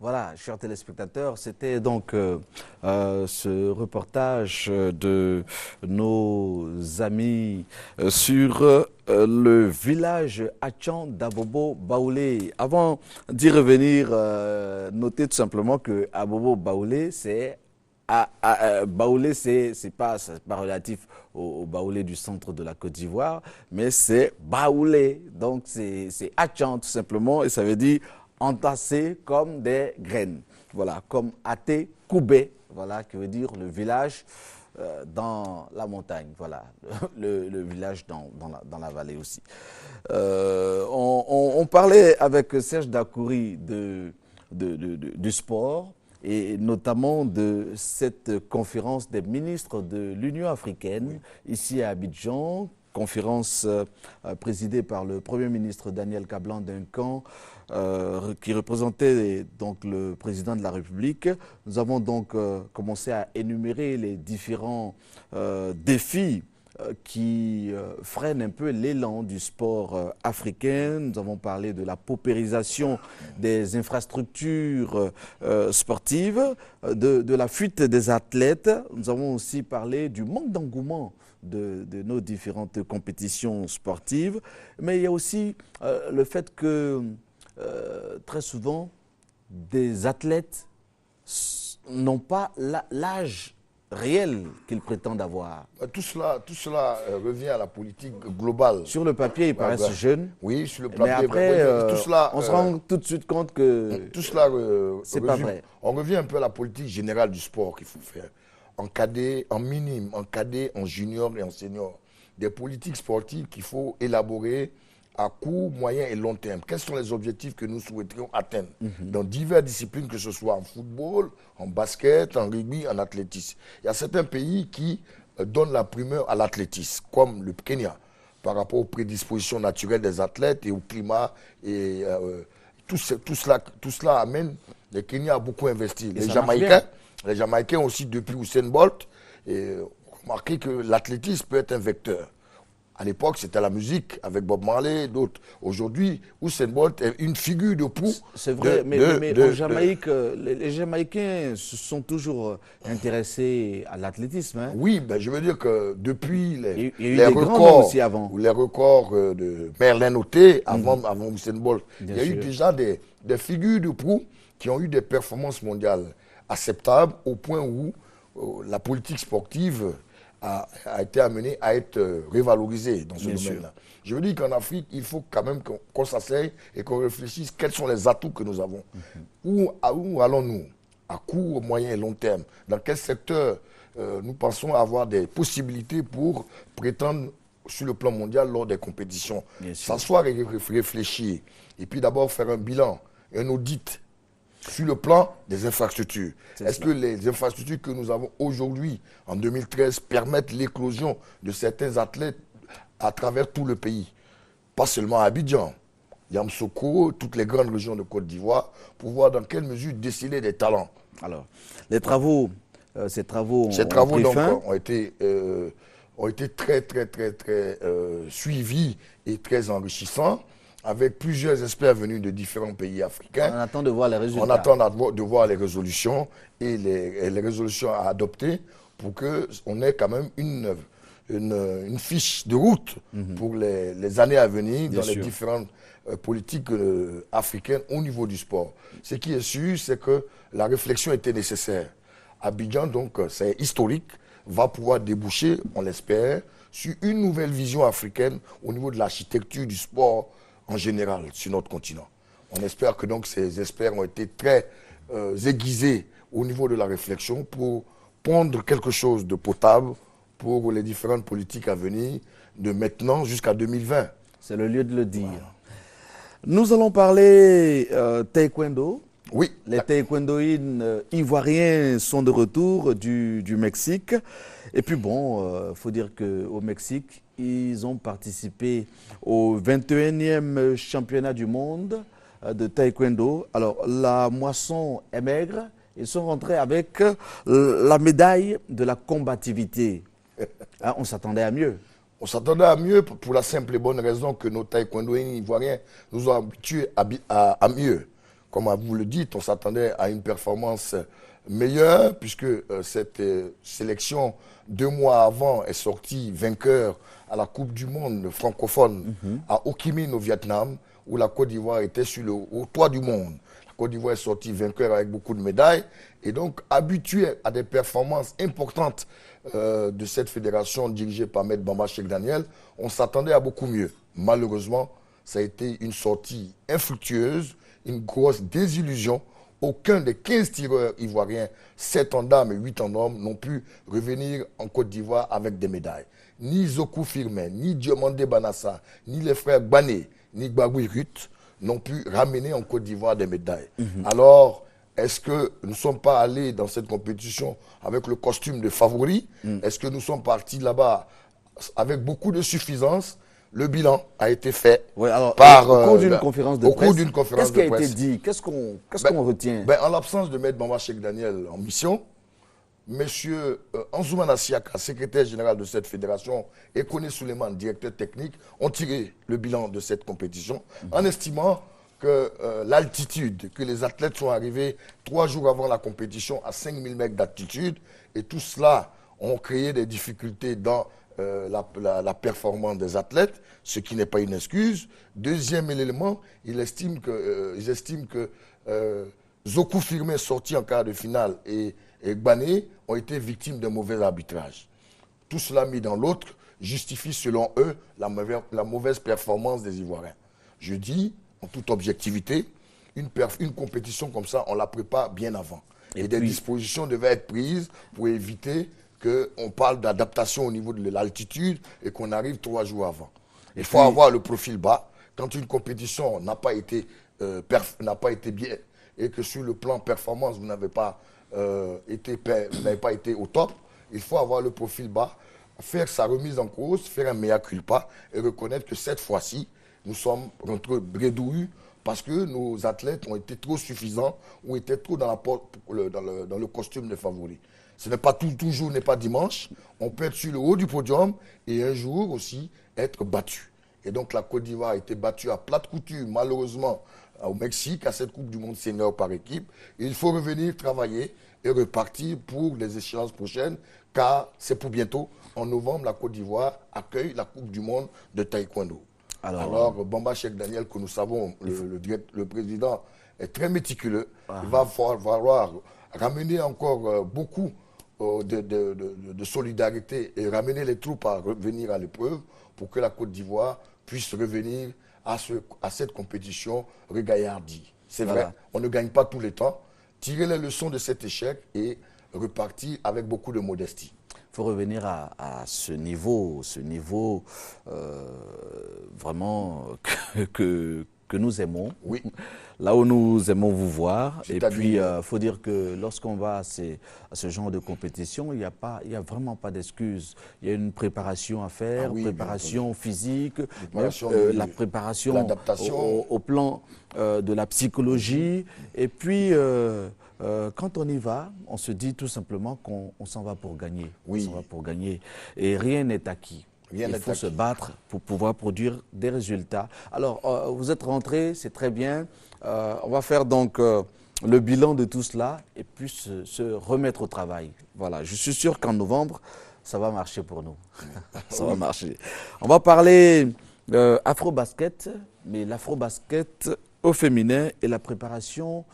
Voilà, chers téléspectateurs, c'était donc ce reportage de nos amis sur le village Achan d'Abobo Baoulé. Avant d'y revenir, notez tout simplement que Abobo Baoulé, Baoulé, c'est pas relatif au Baoulé du centre de la Côte d'Ivoire, mais c'est Baoulé. Donc c'est Achan tout simplement, et ça veut dire entassés comme des graines. Voilà, comme Até Koubé, voilà, qui veut dire le village dans la montagne, voilà, le village dans la vallée aussi. On parlait avec Serge Dakouri du sport et notamment de cette conférence des ministres de l'Union africaine ici à Abidjan, conférence présidée par le Premier ministre Daniel Kablan Duncan, qui représentait donc le président de la République. Nous avons donc commencé à énumérer les différents défis qui freinent un peu l'élan du sport africain. Nous avons parlé de la paupérisation des infrastructures sportives, de la fuite des athlètes. Nous avons aussi parlé du manque d'engouement de nos différentes compétitions sportives. Mais il y a aussi le fait que très souvent, des athlètes n'ont pas l'âge réel qu'ils prétendent avoir. Tout cela revient à la politique globale. Sur le papier, ils paraissent jeunes. Oui, sur le papier. Mais après, tout cela, on se rend tout de suite compte que tout cela c'est pas vrai. On revient un peu à la politique générale du sport qu'il faut faire. En cadet, en minime, en cadet, en junior et en senior. Des politiques sportives qu'il faut élaborer à court, moyen et long terme. Quels sont les objectifs que nous souhaiterions atteindre dans diverses disciplines, que ce soit en football, en basket, en rugby, en athlétisme. Il y a certains pays qui donnent la primeur à l'athlétisme, comme le Kenya, par rapport aux prédispositions naturelles des athlètes et au climat. Et tout cela amène le Kenya à beaucoup investir. Les Jamaïcains aussi, depuis Usain Bolt, ont remarqué que l'athlétisme peut être un vecteur. À l'époque, c'était la musique avec Bob Marley et d'autres. Aujourd'hui, Usain Bolt est une figure de proue. C'est vrai, mais en Jamaïque, les Jamaïcains se sont toujours intéressés à l'athlétisme. Hein. Oui, ben, je veux dire que depuis les records aussi avant. Les records de Merlin Oté, avant Usain Bolt, il y a eu déjà des figures de proue qui ont eu des performances mondiales acceptables au point où la politique sportive a été amené à être révalorisé dans ce domaine-là. Je veux dire qu'en Afrique, il faut quand même qu'on s'asseye et qu'on réfléchisse quels sont les atouts que nous avons. Où allons-nous à court, moyen et long terme? Dans quel secteur nous pensons avoir des possibilités pour prétendre sur le plan mondial lors des compétitions? S'asseoir et réfléchir. Et puis d'abord faire un bilan, un audit sur le plan des infrastructures. Est-ce que les infrastructures que nous avons aujourd'hui, en 2013, permettent l'éclosion de certains athlètes à travers tout le pays? Pas seulement à Abidjan, Yamoussoukro, toutes les grandes régions de Côte d'Ivoire, pour voir dans quelle mesure déceler des talents. Alors, ces travaux donc, ont été très suivis et très enrichissants, avec plusieurs experts venus de différents pays africains. On attend de voir les résultats. On attend de voir les résolutions et les résolutions à adopter pour qu'on ait quand même une fiche de route pour les années à venir dans les différentes politiques africaines au niveau du sport. Ce qui est sûr, c'est que la réflexion était nécessaire. Abidjan, donc, c'est historique, va pouvoir déboucher, on l'espère, sur une nouvelle vision africaine au niveau de l'architecture du sport en général sur notre continent. On espère que donc ces experts ont été très aiguisés au niveau de la réflexion pour pondre quelque chose de potable pour les différentes politiques à venir de maintenant jusqu'à 2020. C'est le lieu de le dire. Voilà. Nous allons parler taekwondo. Oui. Les taekwondoïnes ivoiriens sont de retour du Mexique. Et puis bon, faut dire qu'au Mexique, ils ont participé au 21e championnat du monde de taekwondo. Alors, la moisson est maigre. Ils sont rentrés avec la médaille de la combativité. Hein, on s'attendait à mieux. On s'attendait à mieux pour la simple et bonne raison que nos taekwondoïnes ivoiriens nous ont habitués à mieux. comme vous le dites, on s'attendait à une performance meilleure, puisque cette sélection, 2 mois avant, est sortie vainqueur à la Coupe du Monde francophone à Ho Chi Minh au Vietnam, où la Côte d'Ivoire était au toit du monde. La Côte d'Ivoire est sortie vainqueur avec beaucoup de médailles, et donc habituée à des performances importantes de cette fédération dirigée par Maître Bamba Cheikh Daniel, on s'attendait à beaucoup mieux. Malheureusement, ça a été une sortie infructueuse, une grosse désillusion. Aucun des 15 tireurs ivoiriens, 7 en dames et 8 en hommes, n'ont pu revenir en Côte d'Ivoire avec des médailles. Ni Zokou Firmin, ni Diomandé Banassa, ni les frères Bané, ni Gbagoui Ruth n'ont pu ramener en Côte d'Ivoire des médailles. Alors, est-ce que nous ne sommes pas allés dans cette compétition avec le costume de favoris? Est-ce que nous sommes partis là-bas avec beaucoup de suffisance? Le bilan a été fait ouais, alors, par, au cours d'une conférence de presse. Qu'est-ce qui a été dit? Qu'est-ce qu'on retient? En l'absence de Maître Bamba Cheikh Daniel en mission, M. Anzoumana Siaka, secrétaire général de cette fédération, et Koné Souleymane, directeur technique, ont tiré le bilan de cette compétition en estimant que l'altitude, que les athlètes sont arrivés 3 jours avant la compétition à 5000 mètres d'altitude, et tout cela ont créé des difficultés dans la performance des athlètes, ce qui n'est pas une excuse. Deuxième élément, ils estiment que Zokou Firmin, sorti en quart de finale, et Bané ont été victimes d'un mauvais arbitrage. Tout cela mis dans l'autre justifie, selon eux, la mauvaise performance des Ivoiriens. Je dis, en toute objectivité, une compétition comme ça, on la prépare bien avant. Et des dispositions devaient être prises pour éviter qu'on parle d'adaptation au niveau de l'altitude et qu'on arrive 3 jours avant. Il faut avoir le profil bas. Quand une compétition n'a pas été bien et que sur le plan performance, vous n'avez pas été au top, il faut avoir le profil bas, faire sa remise en cause, faire un mea culpa et reconnaître que cette fois-ci, nous sommes rentrés bredouilles parce que nos athlètes ont été trop suffisants ou étaient trop dans le costume de favoris. Ce n'est pas toujours n'est pas dimanche. On peut être sur le haut du podium et un jour aussi être battu. Et donc la Côte d'Ivoire a été battue à plate couture, malheureusement, au Mexique, à cette Coupe du Monde senior par équipe. Et il faut revenir travailler et repartir pour les échéances prochaines, car c'est pour bientôt. En novembre, la Côte d'Ivoire accueille la Coupe du Monde de taekwondo. Alors Bamba Cheikh Daniel, que nous savons, le président est très méticuleux. Il va falloir ramener encore beaucoup de solidarité et ramener les troupes à revenir à l'épreuve pour que la Côte d'Ivoire puisse revenir à cette compétition regaillardie. C'est vrai, on ne gagne pas tous les temps. Tirer les leçons de cet échec et repartir avec beaucoup de modestie. Il faut revenir à ce niveau vraiment que nous aimons. Oui. Là où nous aimons vous voir. Et puis, il faut dire que lorsqu'on va à ce genre de compétition, il n'y a vraiment pas d'excuses. Il y a une préparation à faire, préparation physique, la préparation, l'adaptation au plan de la psychologie. Et puis, quand on y va, on se dit tout simplement qu'on s'en va pour gagner. On s'en va pour gagner. Et rien n'est acquis. Il faut se battre pour pouvoir produire des résultats. Alors, vous êtes rentrés, c'est très bien. On va faire donc le bilan de tout cela et puis se remettre au travail. Voilà, je suis sûr qu'en novembre, ça va marcher pour nous. Ça va marcher. On va parler afro-basket, mais l'afro-basket au féminin et la préparation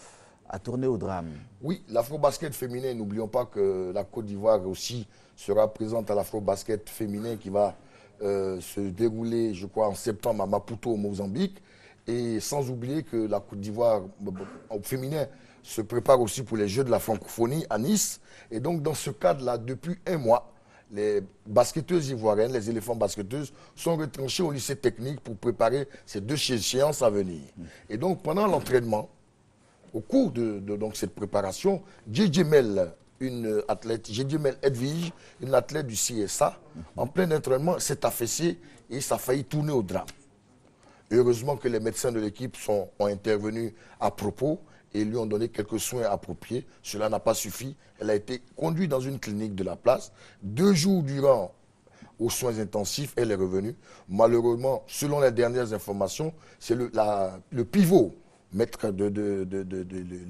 à tourner au drame. Oui, l'afro-basket féminin, n'oublions pas que la Côte d'Ivoire aussi sera présente à l'afro-basket féminin qui va se dérouler, je crois, en septembre à Maputo, au Mozambique. Et sans oublier que la Côte d'Ivoire au féminin se prépare aussi pour les Jeux de la francophonie à Nice. Et donc, dans ce cadre-là, depuis 1 mois, les basketteuses ivoiriennes, les éléphants basketteuses, sont retranchées au lycée technique pour préparer ces 2 échéances à venir. Et donc, pendant l'entraînement, au cours de cette préparation, Djedjemel, une athlète, Djedjemel Edwige, une athlète du CSA, en plein entraînement, s'est affaissée et ça a failli tourner au drame. Heureusement que les médecins de l'équipe ont intervenu à propos et lui ont donné quelques soins appropriés. Cela n'a pas suffi. Elle a été conduite dans une clinique de la place. 2 jours durant aux soins intensifs, elle est revenue. Malheureusement, selon les dernières informations, c'est le pivot maître de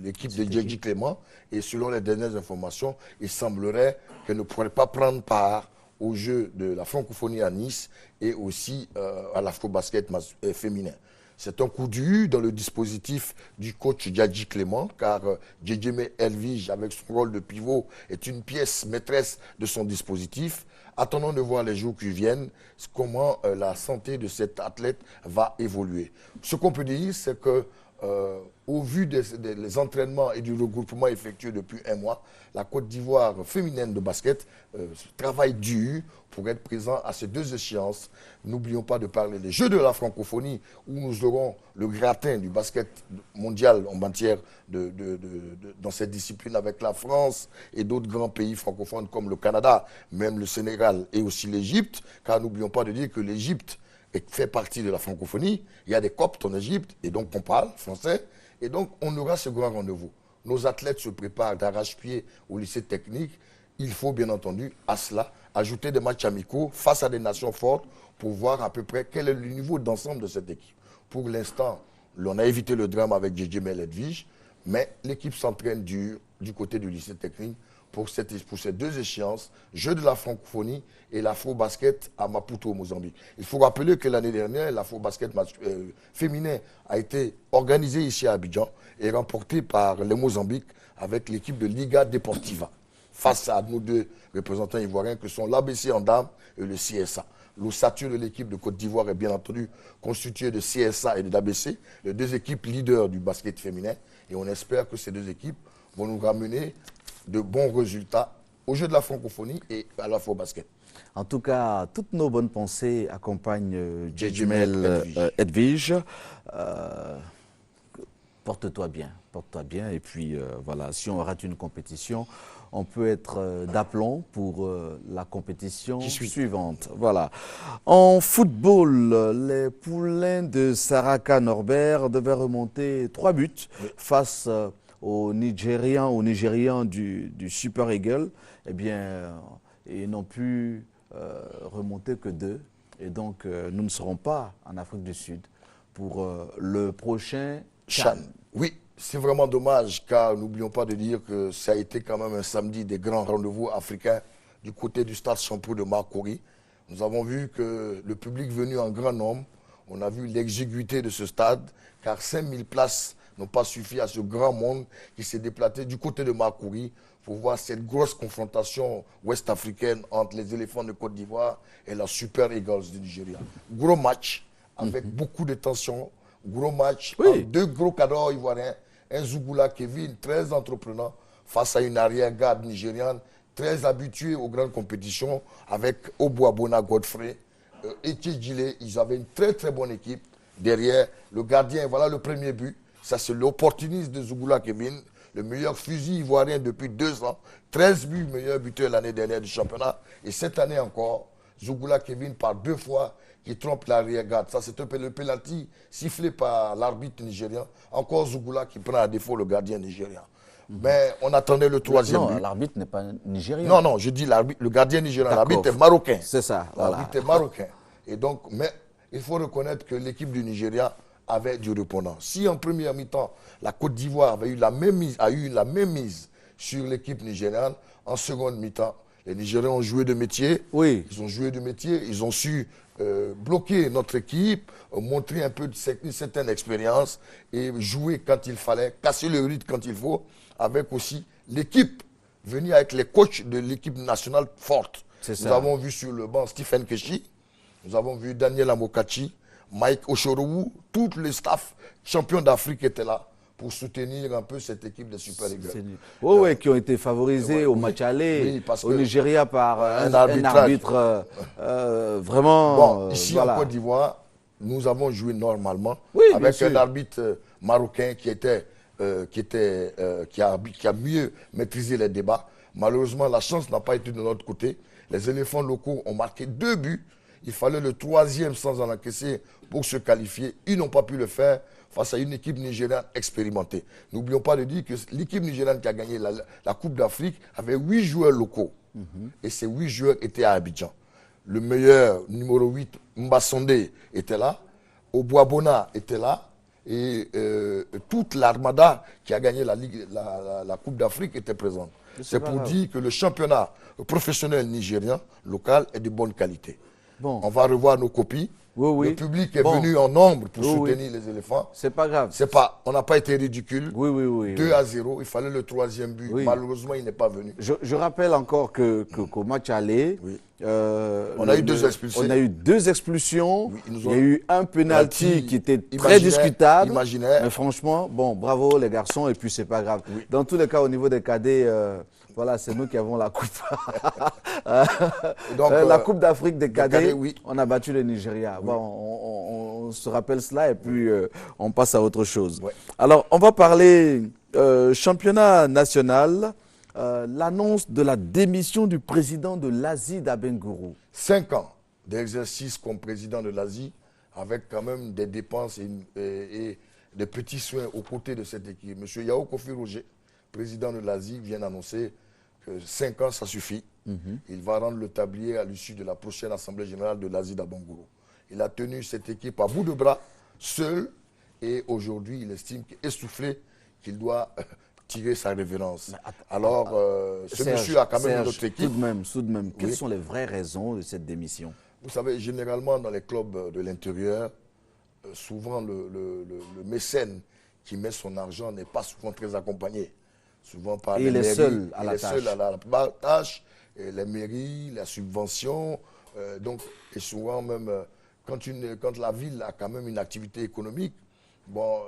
l'équipe de Djedji Clément. Et selon les dernières informations, il semblerait qu'elle ne pourrait pas prendre part aux Jeux de la francophonie à Nice et aussi à l'afro-basket féminin. C'est un coup dur dans le dispositif du coach Djedji Clément, car Djedjeme Elvige, avec son rôle de pivot, est une pièce maîtresse de son dispositif. Attendons de voir les jours qui viennent comment la santé de cet athlète va évoluer. Ce qu'on peut dire, c'est que au vu des entraînements et du regroupement effectué depuis un mois, la Côte d'Ivoire féminine de basket travaille dur pour être présent à ces deux échéances. N'oublions pas de parler des Jeux de la francophonie où nous aurons le gratin du basket mondial en matière dans cette discipline avec la France et d'autres grands pays francophones comme le Canada, même le Sénégal et aussi l'Égypte, car n'oublions pas de dire que l'Égypte fait partie de la francophonie. Il y a des Coptes en Égypte et donc on parle français et donc on aura ce grand rendez-vous. Nos athlètes se préparent d'arrache-pied au lycée technique. Il faut bien entendu à cela ajouter des matchs amicaux face à des nations fortes pour voir à peu près quel est le niveau d'ensemble de cette équipe. Pour l'instant, on a évité le drame avec Djedjeme Elvige, mais l'équipe s'entraîne dur du côté du lycée technique pour ces deux échéances, Jeux de la francophonie et l'afro-basket à Maputo au Mozambique. Il faut rappeler que l'année dernière, l'afro-basket féminin a été organisé ici à Abidjan et remporté par le Mozambique avec l'équipe de Liga Deportiva, face à nos deux représentants ivoiriens que sont l'ABC en dames et le CSA. L'ossature de l'équipe de Côte d'Ivoire est bien entendu constituée de CSA et de l'ABC, les deux équipes leaders du basket féminin. Et on espère que ces deux équipes vont nous ramener de bons résultats aux Jeux de la francophonie et à l'afro-basket. En tout cas, toutes nos bonnes pensées accompagnent Djedjeme Elvige. Porte-toi bien. Et puis voilà, si on rate une compétition, on peut être d'aplomb pour la compétition suivante. Voilà. En football, les poulains de Saraka Norbert devaient remonter 3 buts face aux Nigérians du Super Eagle. Eh bien, ils n'ont pu remonter que 2. Et donc, nous ne serons pas en Afrique du Sud pour le prochain CHAN. Oui, c'est vraiment dommage, car n'oublions pas de dire que ça a été quand même un samedi des grands rendez-vous africains du côté du stade Champoux de Marcory. Nous avons vu que le public venu en grand nombre, on a vu l'exiguïté de ce stade, car 5000 places n'ont pas suffi à ce grand monde qui s'est déplacé du côté de Marcory pour voir cette grosse confrontation ouest-africaine entre les éléphants de Côte d'Ivoire et la Super Eagles du Nigeria. Gros match, avec beaucoup de tension, gros match, entre deux gros cadors ivoiriens, un Zougoula Kevin, très entreprenant, face à une arrière-garde nigériane, très habituée aux grandes compétitions, avec Obuabona Godfrey, Etienne Gillet. Ils avaient une très très bonne équipe. Derrière, le gardien, voilà le premier but. Ça, c'est l'opportunisme de Zougoula Kevin, le meilleur fusil ivoirien depuis 2 ans. 13 buts, meilleur buteur l'année dernière du championnat. Et cette année encore, Zougoula Kevin, par 2 fois, qui trompe l'arrière-garde. Ça, c'est le penalty sifflé par l'arbitre nigérien. Encore Zougoula qui prend à défaut le gardien nigérien. Mais on attendait le 3e but. Non, l'arbitre n'est pas nigérien. Non, je dis le gardien nigérien. L'arbitre est marocain. C'est ça, voilà. L'arbitre est marocain. Et donc, mais il faut reconnaître que l'équipe du Nigeria avait du répondant. Si en première mi-temps, la Côte d'Ivoire a eu la même mise sur l'équipe nigériane, en seconde mi-temps, les Nigériens ont joué de métier. Oui. Ils ont joué de métier. Ils ont su bloquer notre équipe, montrer un peu une certaine expérience et jouer quand il fallait, casser le rythme quand il faut, avec aussi l'équipe, venir avec les coachs de l'équipe nationale forte. Nous avons vu sur le banc Stephen Keshi, nous avons vu Daniel Amokachi, Mike Oshorowu, tout le staff champion d'Afrique était là pour soutenir un peu cette équipe de Super Eagles. Oui, qui ont été favorisés au match aller au Nigeria par un arbitre vraiment... Bon, ici en Côte d'Ivoire, nous avons joué normalement avec un arbitre marocain qui a mieux maîtrisé les débats. Malheureusement, la chance n'a pas été de notre côté. Les éléphants locaux ont marqué 2 buts. Il fallait le 3e sans en encaisser pour se qualifier. Ils n'ont pas pu le faire face à une équipe nigériane expérimentée. N'oublions pas de dire que l'équipe nigériane qui a gagné la Coupe d'Afrique avait 8 joueurs locaux. Et ces 8 joueurs étaient à Abidjan. Le meilleur, numéro 8, Mbasondé, était là. Obuabona était là. et toute l'armada qui a gagné la Coupe d'Afrique était présente. C'est pour dire que le championnat professionnel nigérien local est de bonne qualité. Bon. On va revoir nos copies. Oui. Le public est venu en nombre pour soutenir les éléphants. C'est pas grave. On n'a pas été ridicule. 2-0, il fallait le 3e but. Malheureusement, il n'est pas venu. Je rappelle encore qu'au match aller, on a eu 2 expulsions. On a eu 2 expulsions. Il y a eu un penalty qui était très discutable. Mais franchement, bon, bravo les garçons, et puis c'est pas grave. Dans tous les cas, au niveau des cadets, voilà, c'est nous qui avons la coupe. Donc, la Coupe d'Afrique des cadets, on a battu le Nigeria. Bon, on se rappelle cela et puis on passe à autre chose. Alors, on va parler championnat national. L'annonce de la démission du président de l'Asie, Dabengourou. 5 ans d'exercice comme président de l'Asie, avec quand même des dépenses et des petits soins aux côtés de cette équipe. M. Yao Kofi Roger, président de l'Asie, vient d'annoncer que 5 ans, ça suffit. Il va rendre le tablier à l'issue de la prochaine Assemblée générale de l'Asie d'Abengourou. Il a tenu cette équipe à bout de bras, seul, et aujourd'hui, il estime qu'essoufflé, qu'il doit tirer sa révérence. Alors, ce monsieur a quand même une autre équipe. Tout de même. Quelles sont les vraies raisons de cette démission? Vous savez, généralement, dans les clubs de l'intérieur, souvent, le mécène qui met son argent n'est pas souvent très accompagné. Souvent par les mairies. Il est seul à la tâche. Et les mairies, la subvention. Et souvent, même, quand la ville a quand même une activité économique, bon,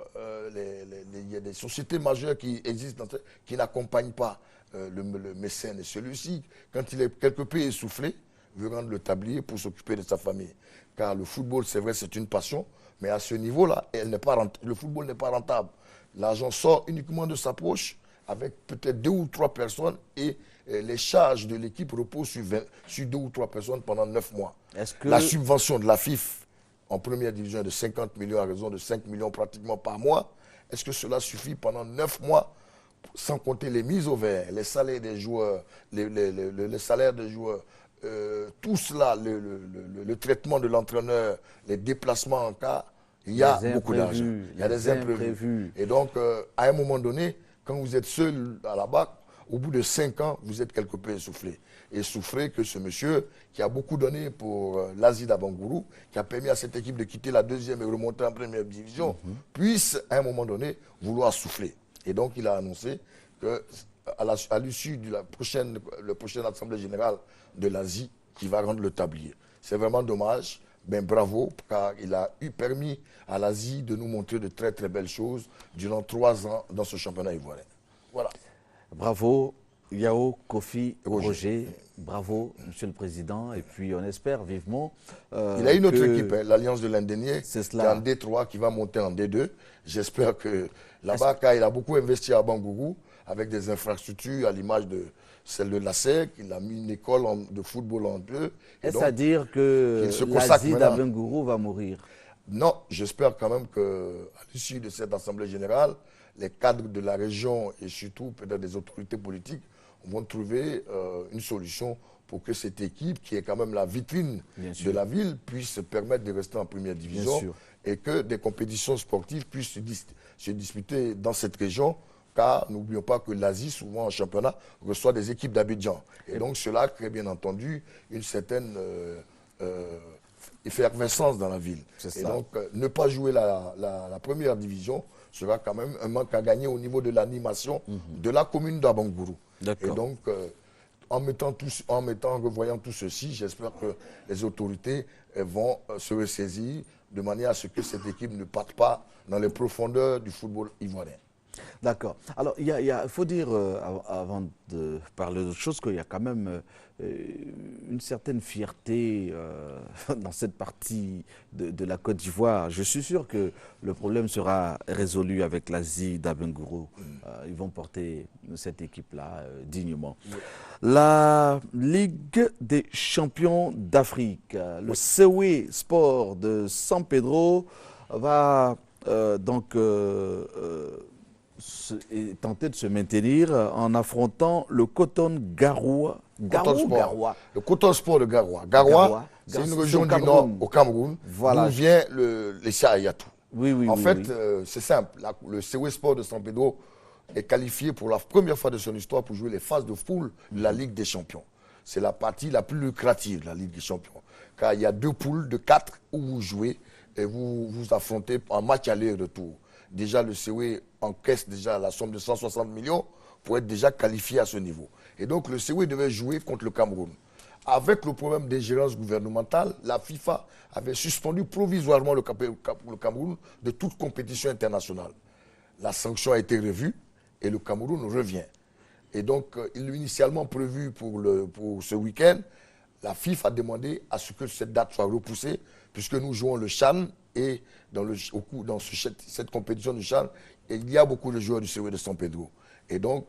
il y a des sociétés majeures qui existent, qui n'accompagnent pas le mécène. Et celui-ci, quand il est quelque peu essoufflé, veut rendre le tablier pour s'occuper de sa famille. Car le football, c'est vrai, c'est une passion, mais à ce niveau-là, le football n'est pas rentable. L'argent sort uniquement de sa poche, avec peut-être 2 ou 3 personnes, et les charges de l'équipe reposent sur 2 ou 3 personnes pendant 9 mois. La subvention de la FIF en première division est de 50 millions à raison de 5 millions pratiquement par mois. Est-ce que cela suffit pendant 9 mois, sans compter les mises au vert, les salaires des joueurs, les salaires des joueurs, tout cela, le traitement de l'entraîneur, les déplacements en cas, il y a beaucoup d'argent. Il y a des imprévus. Et donc, à un moment donné, quand vous êtes seul à la BAC, au bout de 5 ans, vous êtes quelque peu essoufflé. Essoufflé que ce monsieur, qui a beaucoup donné pour l'Asie d'Abengourou, qui a permis à cette équipe de quitter la 2e et remonter en première division, puisse, à un moment donné, vouloir souffler. Et donc, il a annoncé qu'à l'issue de la prochaine Assemblée générale de l'Asie, qui va rendre le tablier. C'est vraiment dommage. Ben bravo, car il a permis à l'Asie de nous montrer de très très belles choses durant 3 ans dans ce championnat ivoirien. Voilà. Bravo, Yao Kofi Roger. Bravo, Monsieur le Président. Et puis on espère vivement. Il a une autre équipe, l'Alliance de l'Indénié, qui est en D3, qui va monter en D2. J'espère que là-bas, car il a beaucoup investi à Bangourou, avec des infrastructures à l'image de celle de la SEC. Il a mis une école de football en 2. Est-ce à dire que l'Asie d'Abengourou va mourir? Non, j'espère quand même qu'à l'issue de cette Assemblée générale, les cadres de la région et surtout peut-être des autorités politiques vont trouver une solution pour que cette équipe, qui est quand même la vitrine de la ville, puisse se permettre de rester en première division et que des compétitions sportives puissent se disputer dans cette région, car n'oublions pas que l'Asie, souvent en championnat, reçoit des équipes d'Abidjan. Et donc cela crée bien entendu une certaine effervescence dans la ville. Et donc ne pas jouer la première division sera quand même un manque à gagner au niveau de l'animation de la commune d'Abengourou. Et donc, en revoyant tout ceci, j'espère que les autorités vont se ressaisir de manière à ce que cette équipe ne parte pas dans les profondeurs du football ivoirien. D'accord. Alors, il faut dire, avant de parler d'autre chose, qu'il y a quand même une certaine fierté dans cette partie de la Côte d'Ivoire. Je suis sûr que le problème sera résolu avec l'Asie d'Abengourou. Ils vont porter cette équipe-là dignement. La Ligue des champions d'Afrique, le Sewe Sport de San Pedro va tenter de se maintenir en affrontant le Coton Garoua. Le Coton Sport de Garoua. Garoua, c'est une région du nord au Cameroun, d'où vient les Sahayatou. Oui, oui, En oui, fait, oui. c'est simple. Le CW Sport de San Pedro est qualifié pour la première fois de son histoire pour jouer les phases de poule de la Ligue des Champions. C'est la partie la plus lucrative de la Ligue des Champions. Car il y a 2 poules de 4 où vous jouez et vous vous affrontez en match aller et retour. Déjà, le CW encaisse déjà la somme de 160 millions pour être déjà qualifié à ce niveau. Et donc, le CW devait jouer contre le Cameroun. Avec le problème d'ingérence gouvernementale, la FIFA avait suspendu provisoirement le Cameroun de toute compétition internationale. La sanction a été revue et le Cameroun revient. Et donc, initialement prévu pour ce week-end, la FIFA a demandé à ce que cette date soit repoussée, puisque nous jouons le CHAN et dans cette compétition du CHAN, il y a beaucoup de joueurs du CW de San Pedro. Et donc,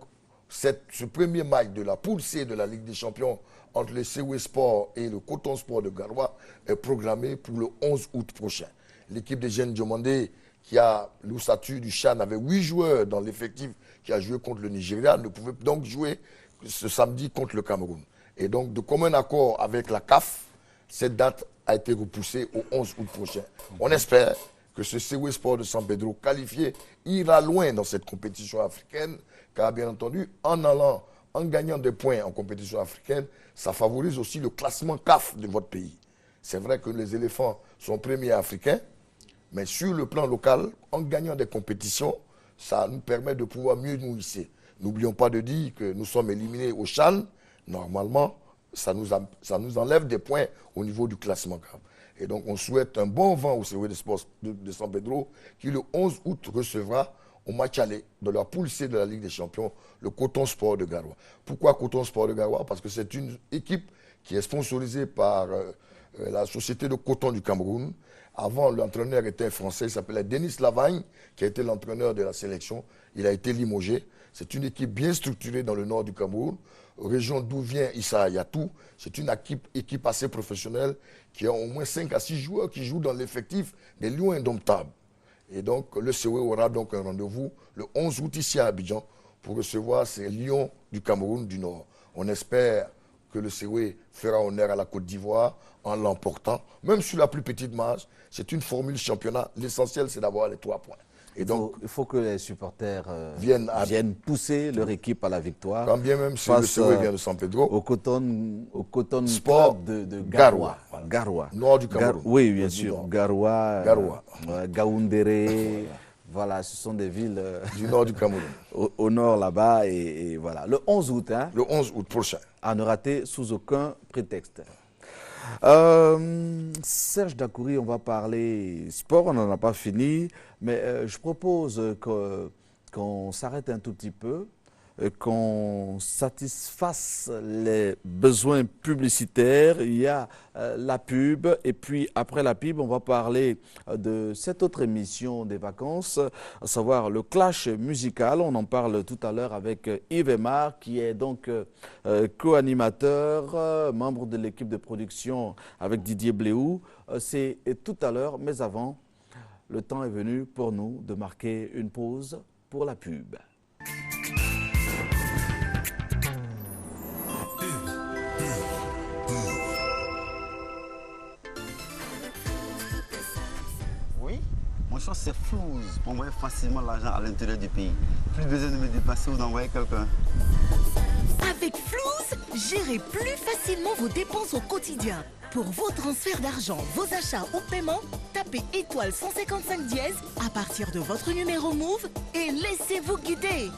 ce premier match de la poule C de la Ligue des Champions entre le CW Sport et le Coton Sport de Garoua est programmé pour le 11 août prochain. L'équipe des jeunes Diomandé, qui a l'ossature du CHAN, avait 8 joueurs dans l'effectif qui a joué contre le Nigeria, ne pouvait donc jouer ce samedi contre le Cameroun. Et donc, de commun accord avec la CAF, cette date a été repoussée au 11 août prochain. On espère que ce CW Sport de San Pedro qualifié ira loin dans cette compétition africaine, car bien entendu, en gagnant des points en compétition africaine, ça favorise aussi le classement CAF de votre pays. C'est vrai que les éléphants sont premiers africains, mais sur le plan local, en gagnant des compétitions, ça nous permet de pouvoir mieux nous hisser. N'oublions pas de dire que nous sommes éliminés au CHAN. Normalement, ça nous enlève des points au niveau du classement CAF. Et donc, on souhaite un bon vent au CW de Sport de San Pedro, qui le 11 août recevra au match aller de la poule C de la Ligue des Champions, le Coton Sport de Garoua. Pourquoi Coton Sport de Garoua? Parce que c'est une équipe qui est sponsorisée par la Société de Coton du Cameroun. Avant, l'entraîneur était un Français, il s'appelait Denis Lavagne, qui a été l'entraîneur de la sélection. Il a été limogé. C'est une équipe bien structurée dans le nord du Cameroun, région d'où vient Issa Yatou. C'est une équipe assez professionnelle qui a au moins 5 à 6 joueurs qui jouent dans l'effectif des Lions indomptables. Et donc, le CW aura donc un rendez-vous le 11 août ici à Abidjan pour recevoir ces Lions du Cameroun du Nord. On espère que le CW fera honneur à la Côte d'Ivoire en l'emportant, même sur la plus petite marge. C'est une formule championnat. L'essentiel, c'est d'avoir les 3 points. Et donc, il faut que les supporters viennent pousser leur équipe à la victoire. Quand bien même si le CW vient de San Pedro. Au Coton Sport de Garoua. Garoua. Nord du Cameroun. Oui, bien sûr. Garoua. Garoua. Gaoundéré. Voilà, ce sont des villes du nord du Cameroun. Au nord là-bas. Et voilà. Le 11 août. Hein, le 11 août prochain. À ne rater sous aucun prétexte. Serge Dakouri, on va parler sport, on n'en a pas fini, mais je propose qu'on s'arrête un tout petit peu, qu'on satisfasse les besoins publicitaires. Il y a la pub, et puis après la pub, on va parler de cette autre émission des vacances, à savoir le clash musical. On en parle tout à l'heure avec Yves Aymar, qui est donc co-animateur, membre de l'équipe de production avec Didier Bléou. C'est tout à l'heure, mais avant, le temps est venu pour nous de marquer une pause pour la pub. Oui, mon choix c'est Flouz pour envoyer facilement l'argent à l'intérieur du pays. Plus besoin de me déplacer ou d'envoyer quelqu'un. Avec Flouz, gérez plus facilement vos dépenses au quotidien. Pour vos transferts d'argent, vos achats ou paiements, tapez étoile 155 dièse à partir de votre numéro Move et laissez-vous guider.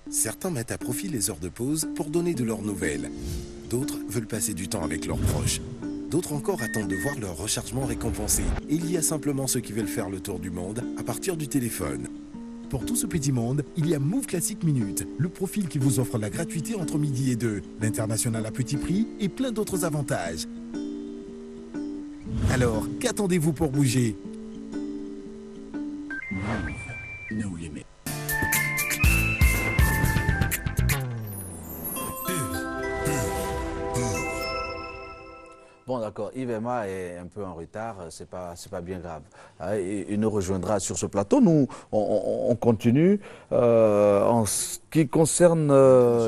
Certains mettent à profit les heures de pause pour donner de leurs nouvelles. D'autres veulent passer du temps avec leurs proches. D'autres encore attendent de voir leur rechargement récompensé. Et il y a simplement ceux qui veulent faire le tour du monde à partir du téléphone. Pour tout ce petit monde, il y a Move Classic Minute, le profil qui vous offre la gratuité entre midi et 2, l'international à petit prix et plein d'autres avantages. Alors, qu'attendez-vous pour bouger? No limit. Bon, d'accord, Yves Aymar est un peu en retard, c'est pas bien grave. Il nous rejoindra sur ce plateau. Nous, on continue. En ce qui concerne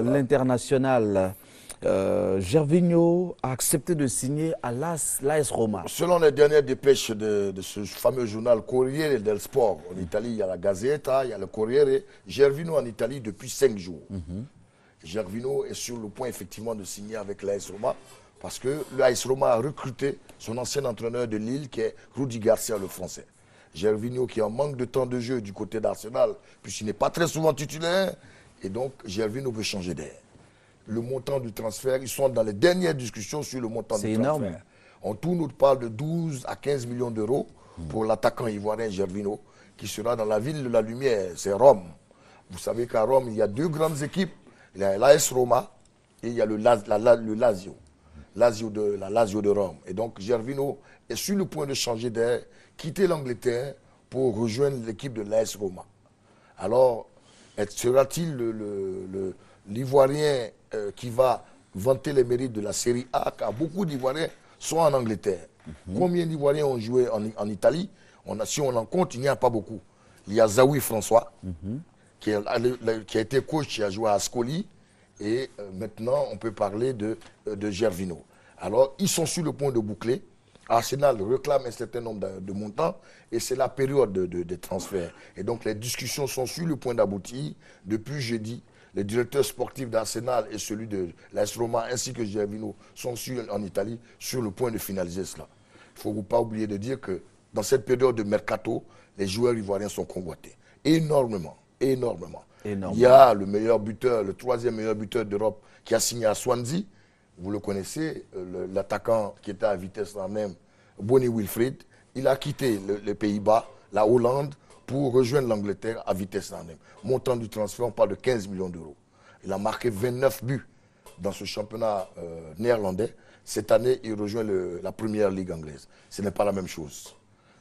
l'international, Gervinho a accepté de signer à l'AS Roma. Selon les dernières dépêches de ce fameux journal Corriere del Sport, en Italie, il y a la Gazzetta, il y a le Corriere. Gervinho en Italie depuis 5 jours. Gervinho est sur le point effectivement de signer avec l'AS Roma parce que l'AS Roma a recruté son ancien entraîneur de Lille qui est Rudi Garcia, le français. Gervinho qui est en manque de temps de jeu du côté d'Arsenal puisqu'il n'est pas très souvent titulaire et donc Gervinho veut changer d'air. Le montant du transfert, ils sont dans les dernières discussions sur le montant du transfert. C'est énorme. En tout, nous parle de 12 à 15 millions d'euros pour l'attaquant ivoirien Gervinho, qui sera dans la ville de la lumière, c'est Rome. Vous savez qu'à Rome, il y a 2 grandes équipes. Il y a l'AS Roma et il y a le Lazio. La Lazio de Rome. Et donc Gervinho est sur le point de changer d'air, quitter l'Angleterre pour rejoindre l'équipe de l'AS Roma. Alors, sera-t-il l'Ivoirien qui va vanter les mérites de la Série A, car beaucoup d'Ivoiriens sont en Angleterre. Combien d'Ivoiriens ont joué en Italie? Si on en compte, il n'y a pas beaucoup. Il y a Zawi François, qui a été coach, qui a joué à Ascoli, et maintenant on peut parler de Gervinho. Alors, ils sont sur le point de boucler. Arsenal réclame un certain nombre de montants et c'est la période de transfert. Et donc les discussions sont sur le point d'aboutir. Depuis jeudi, le directeur sportif d'Arsenal et celui de l'AS Roma ainsi que Gervinho sont en Italie sur le point de finaliser cela. Il ne faut pas oublier de dire que dans cette période de mercato, les joueurs ivoiriens sont convoités. Énormément. Il y a le meilleur buteur, le 3e meilleur buteur d'Europe qui a signé à Swansea. Vous le connaissez, l'attaquant qui était à Vitesse Arnhem, Bonnie Wilfried. Il a quitté les Pays-Bas, la Hollande, pour rejoindre l'Angleterre à Vitesse Arnhem. Montant du transfert, on parle de 15 millions d'euros. Il a marqué 29 buts dans ce championnat néerlandais. Cette année, il rejoint la première ligue anglaise. Ce n'est pas la même chose.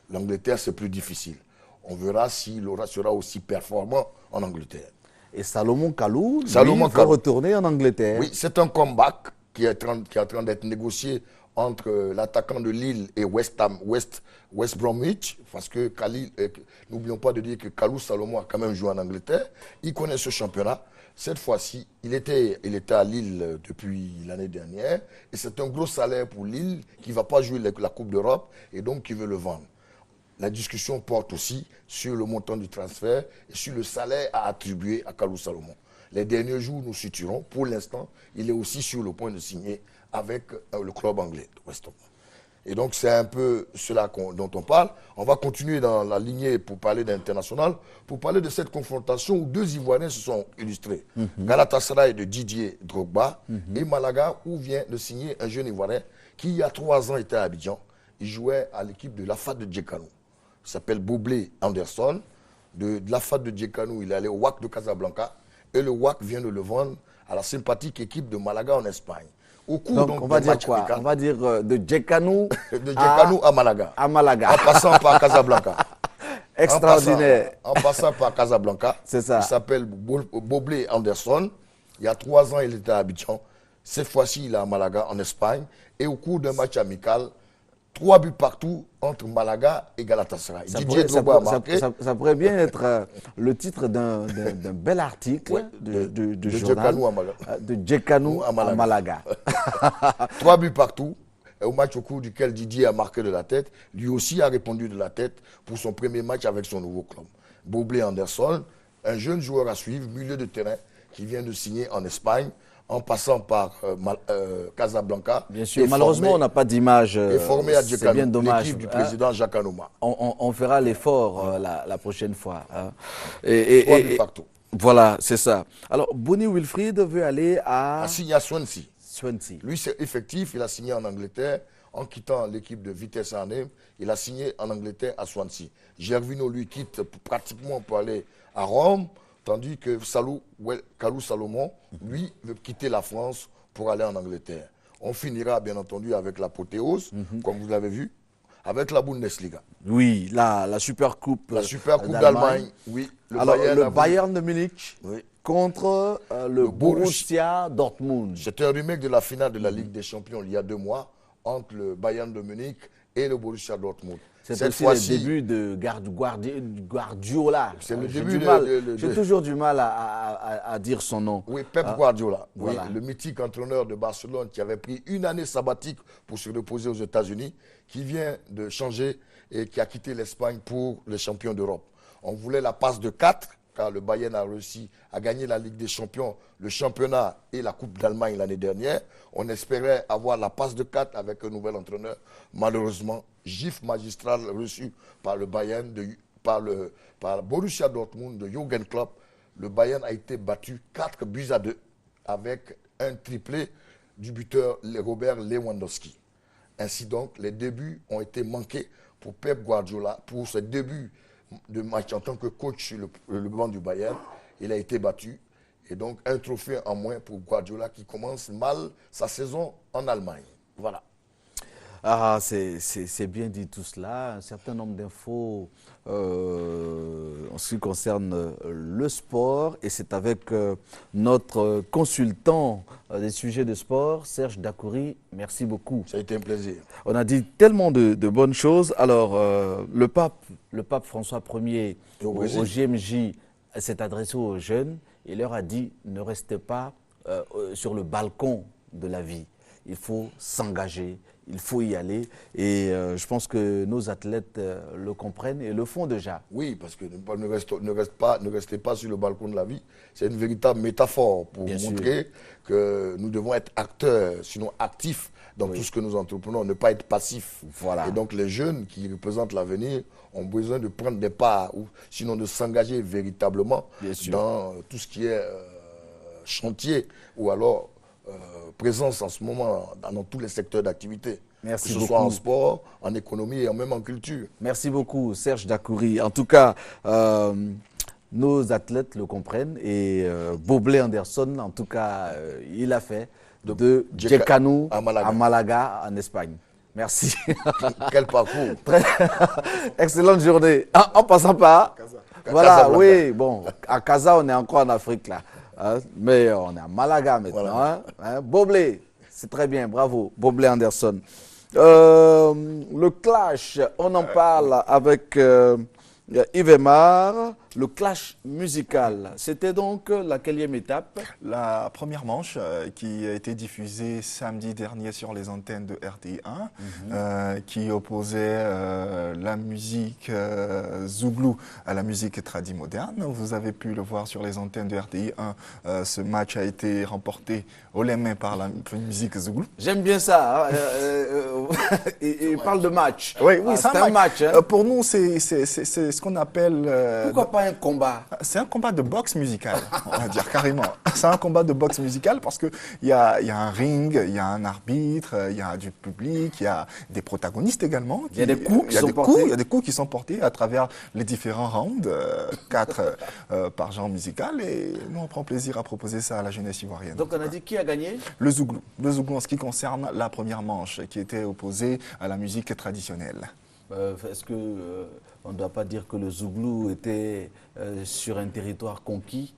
L'Angleterre, c'est plus difficile. On verra s'il sera aussi performant en Angleterre. Et Salomon Kalou, va retourner en Angleterre. Oui, c'est un comeback qui est en train d'être négocié entre l'attaquant de Lille et West Bromwich, parce que n'oublions pas de dire que Kalou Salomon a quand même joué en Angleterre. Il connaît ce championnat. Cette fois-ci, il était à Lille depuis l'année dernière. Et c'est un gros salaire pour Lille qui ne va pas jouer la Coupe d'Europe et donc qui veut le vendre. La discussion porte aussi sur le montant du transfert et sur le salaire à attribuer à Kalou Salomon. Les derniers jours, nous situerons. Pour l'instant, il est aussi sur le point de signer avec le club anglais de West Ham. Et donc, c'est un peu cela dont on parle. On va continuer dans la lignée pour parler d'international, pour parler de cette confrontation où 2 Ivoiriens se sont illustrés. Galatasaray de Didier Drogba et Malaga où vient de signer un jeune Ivoirien qui, il y a 3 ans, était à Abidjan. Il jouait à l'équipe de l'AFAT de Djekanou. Il s'appelle Boblé Anderson. De l'AFAT de Djekanou, il est allé au WAC de Casablanca. Et le WAC vient de le vendre à la sympathique équipe de Malaga en Espagne. Au cours donc on va dire quoi? On va dire de Djekanou à Malaga. À Malaga. En passant par Casablanca. Extraordinaire. En passant par Casablanca. C'est ça. Il s'appelle Boblé Anderson. Il y a 3 ans, il était à Abidjan. Cette fois-ci, il est à Malaga en Espagne. Et au cours d'un match amical, 3 buts partout entre Malaga et Galatasaray. Ça pourrait bien être le titre d'un bel article de journal de Djekanou à Malaga. 3 buts partout. Et au match au cours duquel Didier a marqué de la tête, lui aussi a répondu de la tête pour son premier match avec son nouveau club. Boblé Anderson, un jeune joueur à suivre, milieu de terrain, qui vient de signer en Espagne, en passant par Casablanca. Bien sûr, malheureusement, on n'a pas d'image. Formé à Djekanou, c'est bien dommage. L'équipe du président Jacques Anouma. On fera l'effort la prochaine fois. Hein. Et partout. Voilà, c'est ça. Alors, Bonnie Wilfried veut aller à signer à Swansea. Swansea. Lui, c'est effectif. Il a signé en Angleterre. En quittant l'équipe de Vitesse Arnhem, il a signé en Angleterre à Swansea. Gervinho, lui, quitte pratiquement pour aller à Rome. Tandis que Kalou Salomon, lui, veut quitter la France pour aller en Angleterre. On finira, bien entendu, avec l'apothéose, comme vous l'avez vu, avec la Bundesliga. Oui, la Super Coupe. La Super Coupe d'Allemagne, oui. Le Bayern de Munich contre le Borussia Dortmund. C'était un remake de la finale de la Ligue des Champions il y a 2 mois entre le Bayern de Munich et le Borussia Dortmund. C'est aussi le début de Guardiola. C'est le J'ai début J'ai toujours du mal à dire son nom. Oui, Pep Guardiola. Voilà. Oui, le mythique entraîneur de Barcelone qui avait pris une année sabbatique pour se reposer aux États-Unis, qui vient de changer et qui a quitté l'Espagne pour les champions d'Europe. On voulait la passe de 4, car le Bayern a réussi à gagner la Ligue des Champions, le championnat et la Coupe d'Allemagne l'année dernière. On espérait avoir la passe de 4 avec un nouvel entraîneur. Malheureusement, gifle magistral reçu par le Bayern, par Borussia Dortmund de Jürgen Klopp. Le Bayern a été battu 4-2 avec un triplé du buteur Robert Lewandowski. Ainsi donc, les débuts ont été manqués pour Pep Guardiola, pour ses débuts de match en tant que coach sur le banc du Bayern. Il a été battu. Et donc, un trophée en moins pour Guardiola qui commence mal sa saison en Allemagne. Voilà. Ah, c'est bien dit tout cela. Un certain nombre d'infos en ce qui concerne le sport. Et c'est avec notre consultant des sujets de sport, Serge Dacoury. Merci beaucoup. Ça a été un plaisir. On a dit tellement de bonnes choses. Alors, le pape François Ier au JMJ s'est adressé aux jeunes et leur a dit ne restez pas sur le balcon de la vie. Il faut s'engager, il faut y aller. Et je pense que nos athlètes le comprennent et le font déjà. Oui, parce que ne restez pas sur le balcon de la vie. C'est une véritable métaphore pour montrer que nous devons être acteurs, sinon actifs dans tout ce que nous entreprenons, ne pas être passifs. Voilà. Et donc les jeunes qui représentent l'avenir ont besoin de prendre des pas, ou sinon de s'engager véritablement dans tout ce qui est chantier ou alors présence en ce moment dans tous les secteurs d'activité. Merci beaucoup. Que ce beaucoup. soit en sport, en économie et même en culture. Merci beaucoup, Serge Dacoury. En tout cas, nos athlètes le comprennent et Boblé Anderson, en tout cas, il a fait de Djekanou à Malaga, en Espagne. Merci. Quel parcours. Excellente journée. En passant par... Voilà, oui, bon, à Casa, on est encore en Afrique, là. Mais on est à Malaga maintenant. Voilà. Boblé, c'est très bien, bravo. Boblé Anderson. Le clash, on en parle avec Yves Aymar. Le clash musical, c'était donc laquelle étape? La première manche qui a été diffusée samedi dernier sur les antennes de RTI1, qui opposait la musique zouglou à la musique tradi moderne. Vous avez pu le voir sur les antennes de RTI1. Ce match a été remporté haut les mains par la musique zouglou. J'aime bien ça. Il parle de match. Oui, c'est un match. Pour nous, c'est ce qu'on appelle... Pourquoi pas un combat? C'est un combat de boxe musicale, on va dire carrément. C'est un combat de boxe musicale parce qu'il y a un ring, il y a un arbitre, il y a du public, il y a des protagonistes également. Il y a des coups qui sont portés. Il y a des coups qui sont portés à travers les différents rounds, 4 par genre musical. Et nous, on prend plaisir à proposer ça à la jeunesse ivoirienne. Donc on a dit qui a gagné? Le zouglou. Le zouglou en ce qui concerne la première manche qui était opposée à la musique traditionnelle. Est-ce que on ne doit pas dire que le zouglou était sur un territoire conquis?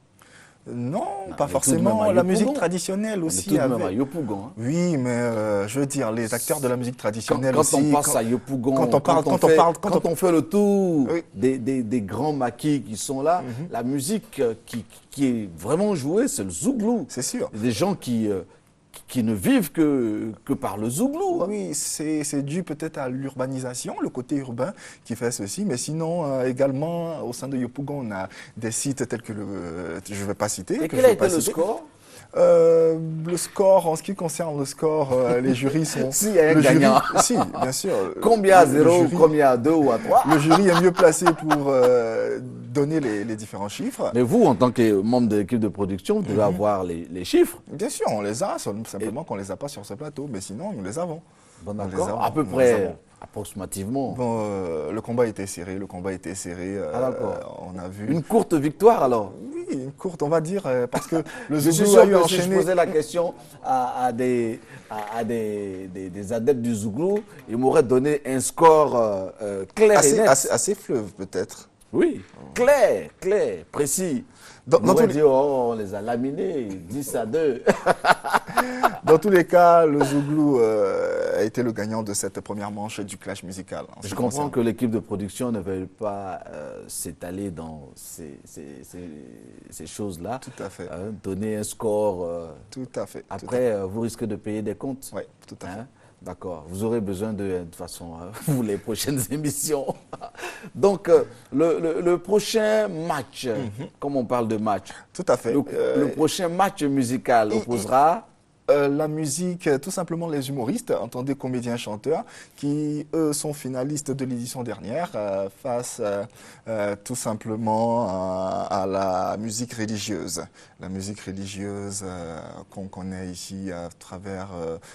Non, pas forcément. La musique traditionnelle aussi. Tout de même à Yopougon. Hein. Oui, mais je veux dire, les acteurs de la musique traditionnelle quand aussi. On passe à Yopougon, quand on fait le tour des grands maquis qui sont là, la musique qui est vraiment jouée, c'est le zouglou. C'est sûr. Des gens qui ne vivent que par le zouglou. Oui, c'est dû peut-être à l'urbanisation, le côté urbain qui fait ceci, mais sinon également au sein de Yopougon, on a des sites tels que je ne vais pas citer. Et quel a été le score? Le score, en ce qui concerne le score, les jurys sont... Si, il y a un gagnant. Si, bien sûr. Combien à 0, combien à 2 ou à 3? Le jury est mieux placé pour donner les différents chiffres. Mais vous, en tant que membre de l'équipe de production, vous devez avoir les chiffres. Bien sûr, on les a, simplement qu'on ne les a pas sur ce plateau, mais sinon, nous les avons. Bon, d'accord, à peu près, approximativement. Bon, le combat était serré, on a vu... Une courte victoire alors? Oui, une courte, on va dire, parce que le Zouglou a eu enchaîné... Si je posais la question à des adeptes du Zouglou, ils m'auraient donné un score clair et net. Assez fleuve peut-être. Oui, clair, précis. On dit, on les a laminés, 10-2. Dans tous les cas, le Zouglou a été le gagnant de cette première manche du clash musical. Je comprends que l'équipe de production ne veuille pas s'étaler dans ces choses-là. Tout à fait. Donner un score. Tout à fait. Après, vous risquez de payer des comptes. Oui, tout à fait. D'accord. Vous aurez besoin de toute façon, pour les prochaines émissions. Donc, le prochain match, comme on parle de match. Tout à fait. Le prochain match musical opposera... la musique, tout simplement les humoristes, entendez comédiens chanteurs, qui eux sont finalistes de l'édition dernière face tout simplement à la musique religieuse. La musique religieuse qu'on connaît ici à travers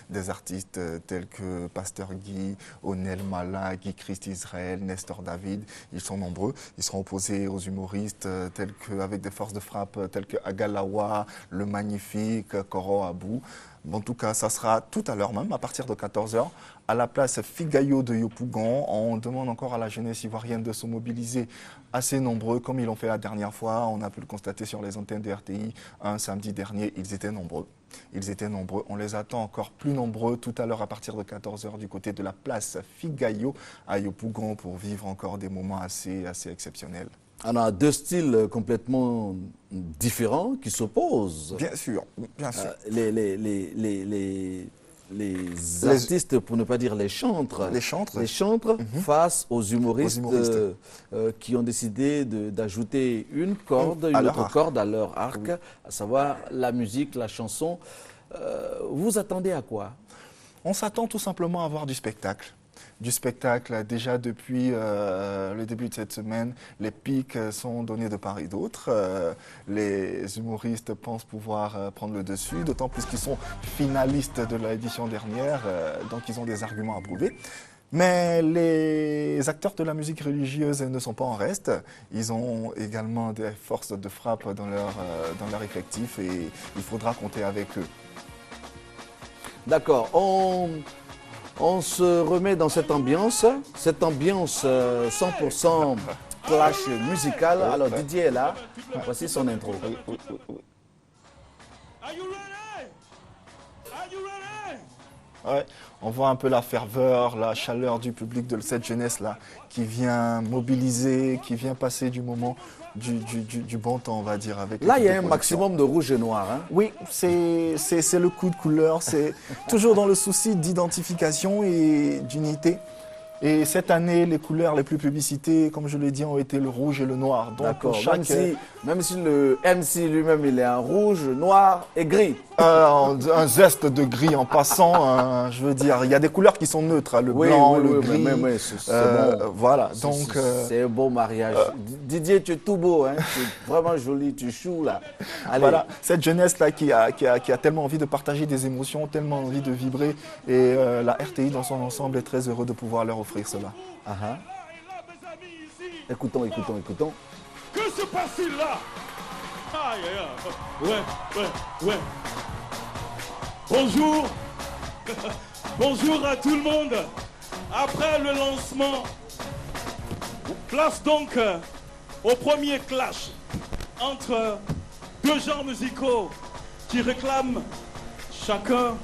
des artistes tels que Pasteur Guy, Onel Mala, Guy Christ Israël, Nestor David, ils sont nombreux. Ils seront opposés aux humoristes tels que, avec des forces de frappe tels que Agalawa, Le Magnifique, Koro Abou. En tout cas, ça sera tout à l'heure même, à partir de 14 h, à la place Figayo de Yopougon. On demande encore à la jeunesse ivoirienne de se mobiliser assez nombreux, comme ils l'ont fait la dernière fois. On a pu le constater sur les antennes de RTI un samedi dernier. Ils étaient nombreux. Ils étaient nombreux. On les attend encore plus nombreux tout à l'heure à partir de 14 h du côté de la place Figayo à Yopougon pour vivre encore des moments assez exceptionnels. On a deux styles complètement différents qui s'opposent. Bien sûr, bien sûr. Les artistes, pour ne pas dire les chantres, face aux humoristes, qui ont décidé d'ajouter une corde, une autre corde à leur arc, à savoir la musique, la chanson. Vous attendez à quoi? On s'attend tout simplement à voir du spectacle. Du spectacle, déjà depuis le début de cette semaine, les pics sont donnés de part et d'autre. Les humoristes pensent pouvoir prendre le dessus, d'autant plus qu'ils sont finalistes de l'édition dernière, donc ils ont des arguments à prouver. Mais les acteurs de la musique religieuse ne sont pas en reste. Ils ont également des forces de frappe dans leur effectif et il faudra compter avec eux. D'accord. On se remet dans cette ambiance 100% clash musical. Alors Didier est là, voici son intro. Ouais, on voit un peu la ferveur, la chaleur du public de cette jeunesse-là qui vient mobiliser, qui vient passer du moment du bon temps, on va dire. Là, il y a un maximum de rouge et noir. Hein? Oui, c'est le coup de couleur. C'est toujours dans le souci d'identification et d'unité. Et cette année, les couleurs les plus publicitées, comme je l'ai dit, ont été le rouge et le noir. D'accord, même si le MC lui-même, il est en rouge, noir et gris. Un zeste de gris en passant, je veux dire, il y a des couleurs qui sont neutres, le blanc, le gris. C'est bon. Voilà, donc... C'est un beau mariage. Didier, tu es tout beau, hein? Tu es vraiment joli, tu choues là. Allez. Voilà, cette jeunesse-là qui a tellement envie de partager des émotions, tellement envie de vibrer. Et la RTI dans son ensemble est très heureux de pouvoir leur offrir cela. Écoutons. Que se passe-t-il là? Aïe, aïe, ouais. Bonjour. Bonjour à tout le monde. Après le lancement, place donc au premier clash entre deux genres musicaux qui réclament chacun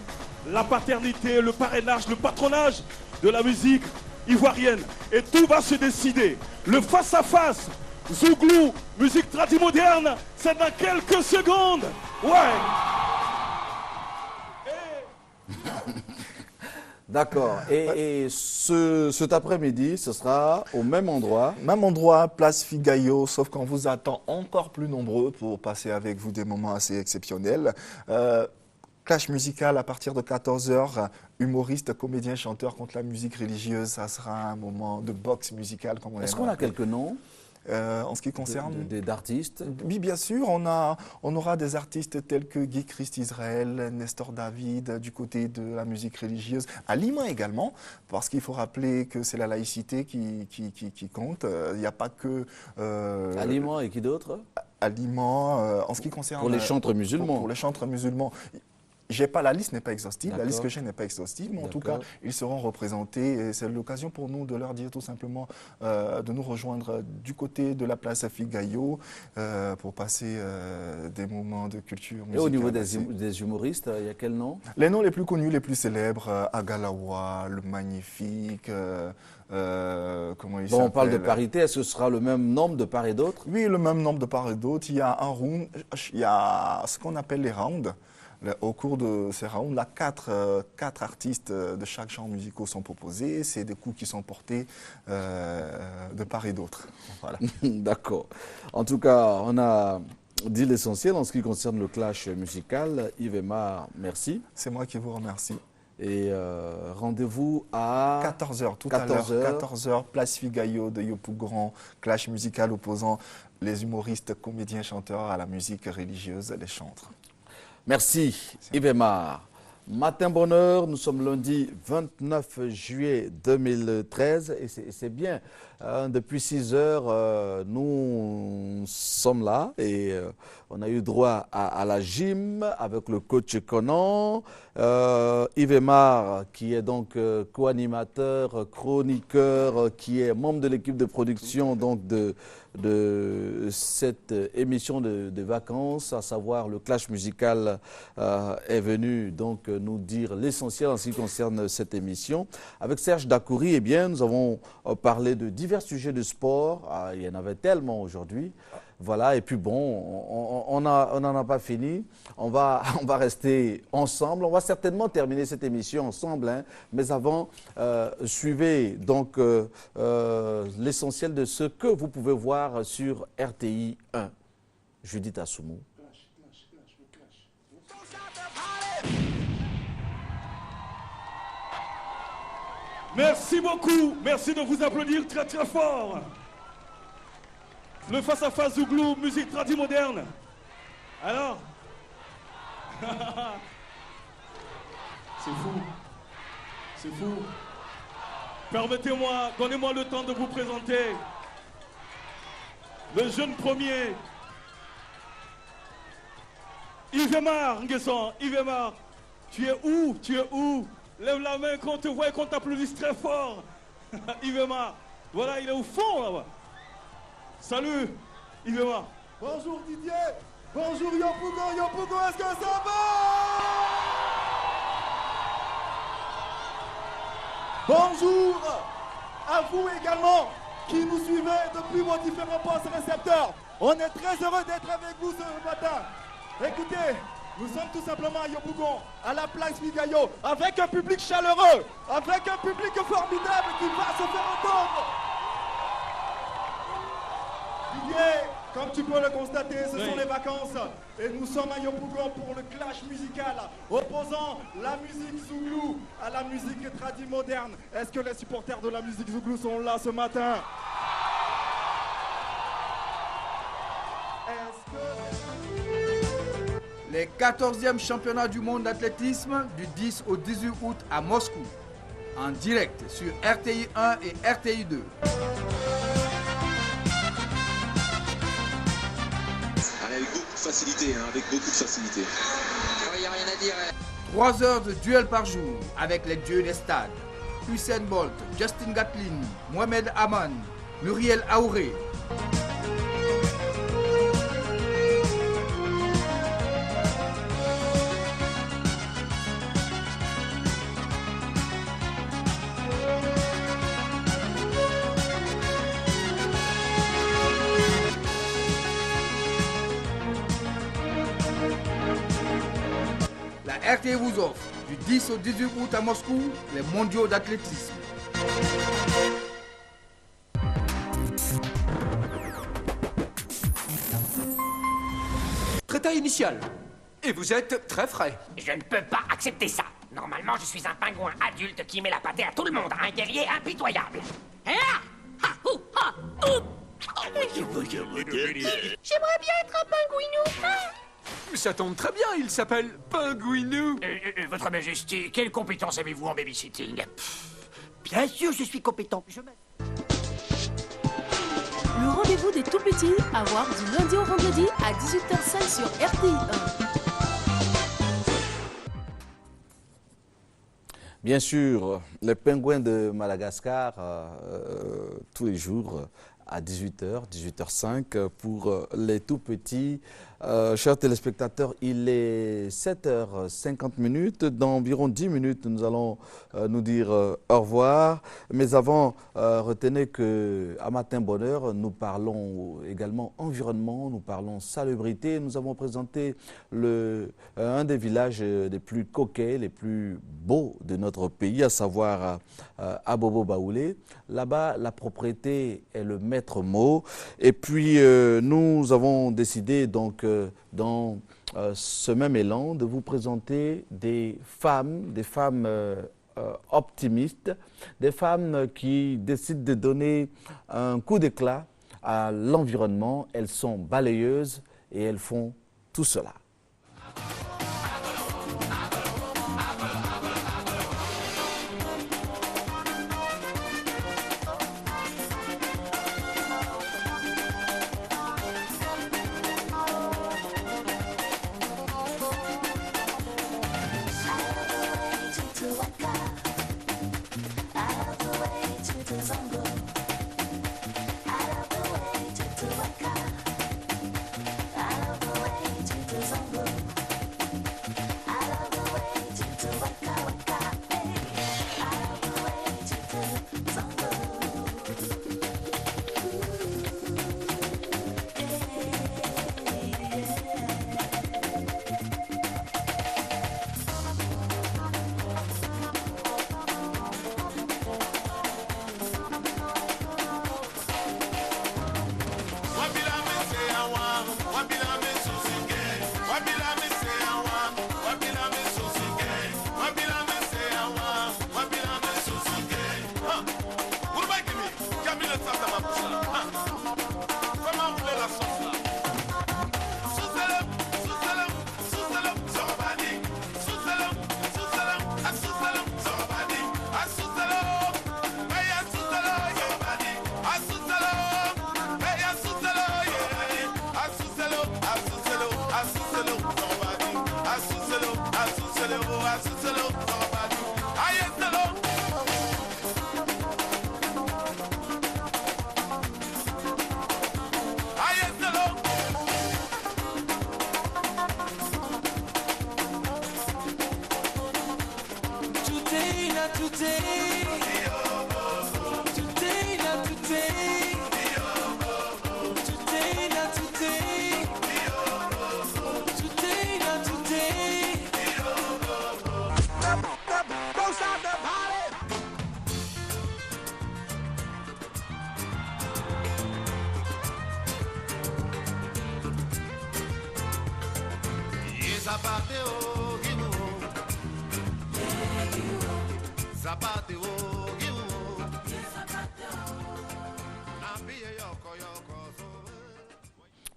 la paternité, le parrainage, le patronage de la musique ivoirienne. Et tout va se décider. Le face-à-face, Zouglou, musique tradie moderne, c'est dans quelques secondes. Ouais. D'accord. Et cet après-midi, ce sera au même endroit. Même endroit, place Figayo, sauf qu'on vous attend encore plus nombreux pour passer avec vous des moments assez exceptionnels. Clash musical à partir de 14 h, humoriste, comédien, chanteur contre la musique religieuse. Ça sera un moment de boxe musicale. Est-ce qu'on a quelques noms en ce qui concerne d'artistes? Oui, bien sûr, on aura des artistes tels que Guy Christ Israël, Nestor David, du côté de la musique religieuse, à Lima également, parce qu'il faut rappeler que c'est la laïcité qui compte. Il n'y a pas que... à Lima et qui d'autre? À Lima, en ce qui concerne... Pour les chantres musulmans. Pour les chantres musulmans. La liste n'est pas exhaustive, la liste que j'ai n'est pas exhaustive, mais en tout cas, ils seront représentés et c'est l'occasion pour nous de leur dire tout simplement de nous rejoindre du côté de la place Figayo pour passer des moments de culture musicale. Et au niveau des humoristes, il y a quel nom? Les noms les plus connus, les plus célèbres, Agalawa, le Magnifique, comment il s'appelle? On parle de parité, est-ce que ce sera le même nombre de part et d'autre? Oui, le même nombre de part et d'autre. Il y a un round, il y a ce qu'on appelle les rounds. Au cours de ces rounds, là, quatre artistes de chaque genre musical sont proposés. C'est des coups qui sont portés de part et d'autre. Voilà. D'accord. En tout cas, on a dit l'essentiel en ce qui concerne le clash musical. Yves Aymar, merci. C'est moi qui vous remercie. Et rendez-vous à 14h tout à l'heure. 14h, place Figayo de Yopougon, clash musical opposant les humoristes, comédiens, chanteurs à la musique religieuse, les chantres. Merci Yves Aymar. Matin bonheur, nous sommes lundi 29 juillet 2013 et c'est bien. Depuis 6 heures, nous sommes là et on a eu droit à la gym avec le coach Conan. Yves Aymar qui est donc co-animateur, chroniqueur, qui est membre de l'équipe de production donc de cette émission de vacances, à savoir le clash musical, est venu donc nous dire l'essentiel en ce qui concerne cette émission. Avec Serge Dakouri, eh bien, nous avons parlé de divers sujets de sport. Il y en avait tellement aujourd'hui. Voilà, et puis bon, on n'en a pas fini. On va rester ensemble. On va certainement terminer cette émission ensemble. Hein. Mais avant, suivez donc l'essentiel de ce que vous pouvez voir sur RTI 1. Judith Assoumou. Merci beaucoup. Merci de vous applaudir très très fort. Le face-à-face Zouglou, musique tradie moderne. Alors c'est fou. C'est fou. Permettez-moi, donnez-moi le temps de vous présenter le jeune premier. Yves Aymar, Nguesson. Yves Aymar, tu es où? Tu es où? Lève la main qu'on te voit et qu'on t'applaudisse très fort. Yves Aymar, voilà, il est au fond là-bas. Salut, Yves Aymar. Bonjour Didier. Bonjour Yopougon. Yopougon, est-ce que ça va? Bonjour à vous également qui nous suivez depuis vos différents postes récepteurs. On est très heureux d'être avec vous ce matin. Écoutez, nous sommes tout simplement à Yopougon, à la place Figayo, avec un public chaleureux, avec un public formidable qui va se faire entendre. Didier, comme tu peux le constater, ce sont les vacances et nous sommes à Yopougon pour le clash musical opposant la musique Zouglou à la musique tradie moderne. Est-ce que les supporters de la musique Zouglou sont là ce matin? Les 14e championnats du monde d'athlétisme du 10 au 18 août à Moscou, en direct sur RTI 1 et RTI 2. Avec beaucoup de facilité, avec beaucoup de facilité. Il n'y a rien à dire. 3 heures de duel par jour avec les dieux des stades. Usain Bolt, Justin Gatlin, Mohamed Aman, Muriel Aouré. RTI vous offre du 10 au 18 août à Moscou les mondiaux d'athlétisme. Tréta initial. Et vous êtes très frais. Je ne peux pas accepter ça. Normalement, je suis un pingouin adulte qui met la pâtée à tout le monde, un guerrier impitoyable. J'aimerais bien être un pingouinou. Ça tombe très bien, il s'appelle Pingouinou. Votre Majesté, quelle compétence avez-vous en babysitting? Bien sûr, je suis compétent. Le rendez-vous des tout-petits à voir du lundi au vendredi à 18h05 sur RTI 1. Bien sûr, les pingouins de Madagascar, tous les jours à 18h, 18h05 pour les tout petits. Chers téléspectateurs, il est 7h50. Dans environ 10 minutes, nous allons nous dire au revoir. Mais avant, retenez qu'à Matin Bonheur, nous parlons également environnement, nous parlons salubrité. Nous avons présenté un des villages les plus coquets, les plus beaux de notre pays, à savoir Abobo Baoulé. Là-bas, la propriété est le maître mot. Et puis, nous avons décidé donc dans ce même élan de vous présenter des femmes optimistes, des femmes qui décident de donner un coup d'éclat à l'environnement. Elles sont balayeuses et elles font tout cela.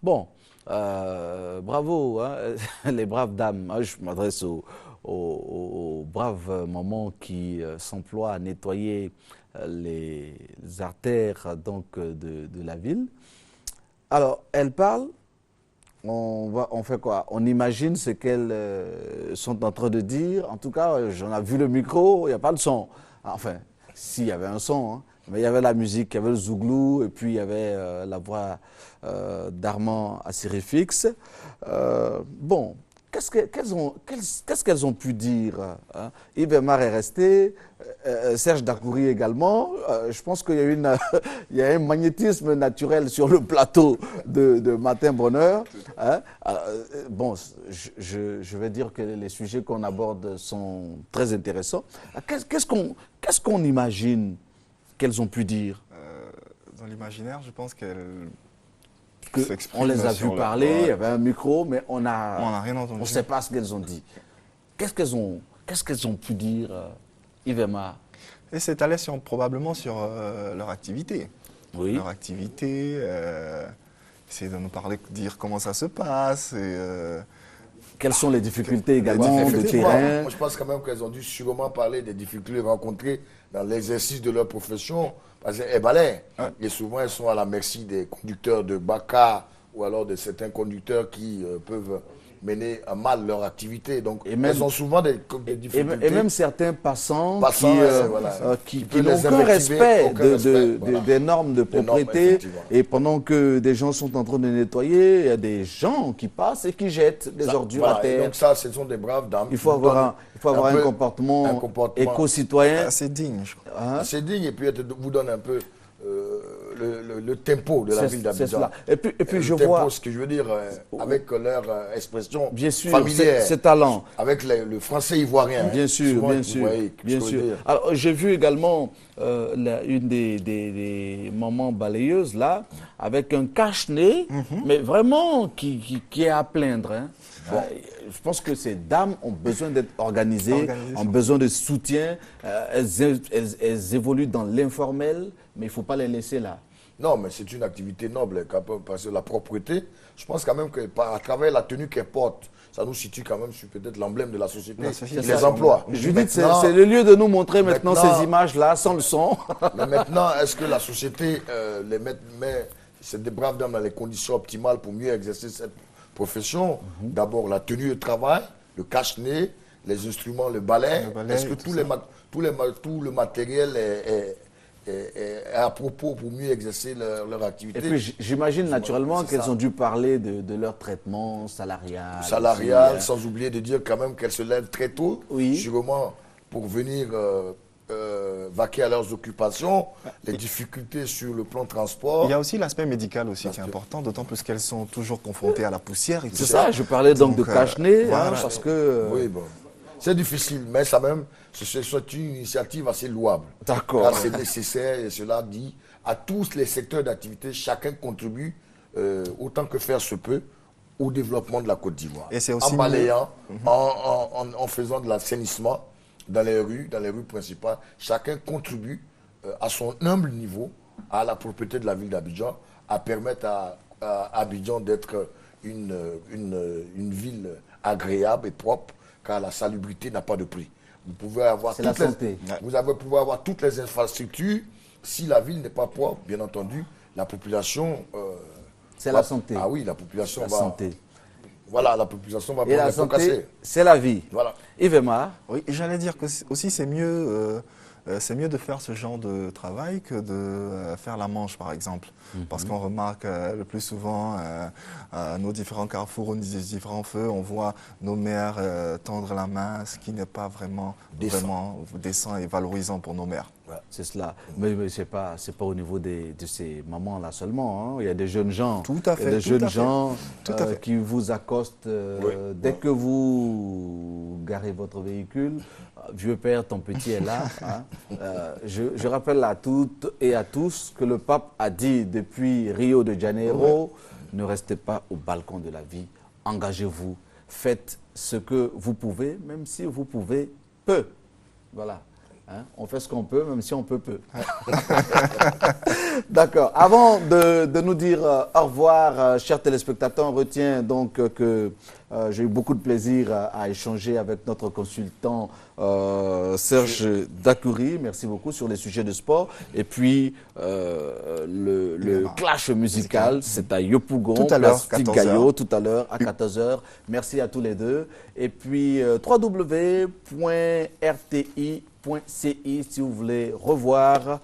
Bon, bravo, hein, les braves dames. Je m'adresse aux braves mamans qui s'emploient à nettoyer les artères donc, de la ville. Alors, elles parlent. On fait quoi? On imagine ce qu'elles sont en train de dire. En tout cas, j'en ai vu le micro, il n'y a pas de son. Enfin, s'il y avait un son, hein, mais il y avait la musique, il y avait le zouglou, et puis il y avait la voix d'Armand Assirifix. Bon, qu'est-ce qu'elles ont pu dire, hein? Yves Mar est resté, Serge Dacoury également. Je pense qu'il y a un magnétisme naturel sur le plateau de Matin Bonheur. Hein? Bon, je vais dire que les sujets qu'on aborde sont très intéressants. Qu'est-ce qu'on imagine qu'elles ont pu dire? Dans l'imaginaire, je pense qu'elles... On les a vues parler, il y avait un micro, mais on n'a rien entendu. On ne sait pas ce qu'elles ont dit. Qu'est-ce qu'elles ont pu dire, Yves Mar? Et c'est allé probablement sur leur activité. Oui. Leur activité, essayer de nous parler, dire comment ça se passe. Quelles sont les difficultés également de terrain? Moi, je pense quand même qu'elles ont dû sûrement parler des difficultés rencontrées dans l'exercice de leur profession. Parce qu'elles balayent. Et souvent, elles sont à la merci des conducteurs de Baka ou alors de certains conducteurs qui peuvent mener à mal leur activité. Donc, elles ont souvent des difficultés. Et même certains passants qui peuvent n'ont les aucun respect voilà. des normes de propriété. Et pendant que des gens sont en train de nettoyer, il y a des gens qui passent et qui jettent des ordures à terre. Donc ça, ce sont des braves dames. Il faut avoir un comportement éco-citoyen. Assez digne, je crois. Assez digne, et puis vous donne un peu le tempo de la ville d'Abidjan. Et puis je tempo, vois... ce que je veux dire, avec leur expression bien sûr, familière. C'est talent. Avec le français ivoirien. Bien sûr, bien sûr. Bien sûr. Alors, j'ai vu également une des mamans balayeuses, là, avec un cache-nez, mais vraiment qui est à plaindre. Hein. Bon. Je pense que ces dames ont besoin d'être organisées, ont besoin de soutien. Elles évoluent dans l'informel, mais il ne faut pas les laisser là. Non, mais c'est une activité noble, parce que la propreté, je pense quand même qu'à travers la tenue qu'elles portent, ça nous situe quand même sur peut-être l'emblème de la société, les emplois. Judith, c'est le lieu de nous montrer maintenant ces images-là, sans le son. Mais maintenant, est-ce que la société les met ces braves dames dans les conditions optimales pour mieux exercer cette profession? D'abord, la tenue de travail, le cache-nez, les instruments, le balai. Est-ce que tout le matériel est à propos pour mieux exercer leur activité? Et puis, j'imagine naturellement qu'elles ont dû parler de leur traitement salarial. Salarial, sans oublier de dire quand même qu'elles se lèvent très tôt, sûrement pour venir vaquer à leurs occupations, les difficultés sur le plan transport. Il y a aussi l'aspect médical aussi qui est important, d'autant plus qu'elles sont toujours confrontées à la poussière. C'est ça, je parlais donc de cache-nez, parce que... Oui, bon. C'est difficile, mais ça même, c'est une initiative assez louable. D'accord. C'est nécessaire, et cela dit, à tous les secteurs d'activité, chacun contribue autant que faire se peut au développement de la Côte d'Ivoire. En balayant, en faisant de l'assainissement dans les rues principales, chacun contribue à son humble niveau à la propriété de la ville d'Abidjan, à permettre à Abidjan d'être une ville agréable et propre, car la salubrité n'a pas de prix. Vous pouvez avoir toutes les infrastructures. Si la ville n'est pas propre, bien entendu, la population... c'est la santé. Ah oui, la population va... santé. Voilà, la population va... Et la santé, c'est la vie. Voilà. Yves Aymar. Oui, j'allais dire que aussi c'est mieux... c'est mieux de faire ce genre de travail que de faire la manche, par exemple. Parce qu'on remarque le plus souvent nos différents carrefours, nos différents feux, on voit nos mères tendre la main, ce qui n'est pas vraiment décent et valorisant pour nos mères. Ouais, c'est cela. Mais ce n'est pas au niveau de ces mamans-là seulement. Hein. Il y a des jeunes gens, qui vous accostent dès que vous garez votre véhicule. Vieux père, ton petit est là. Hein. Je rappelle à toutes et à tous que le pape a dit depuis Rio de Janeiro, ne restez pas au balcon de la vie, engagez-vous, faites ce que vous pouvez, même si vous pouvez peu. Voilà. Hein? On fait ce qu'on peut, même si on peut peu. D'accord. Avant de nous dire au revoir, chers téléspectateurs, on retient donc que j'ai eu beaucoup de plaisir à échanger avec notre consultant Serge Dacoury. Merci beaucoup sur les sujets de sport. Et puis, le clash musical, c'est à Yopougon, tout à l'heure, Gaillot, tout à l'heure à 14h. Merci à tous les deux. Et puis, www.rti.ci si vous voulez revoir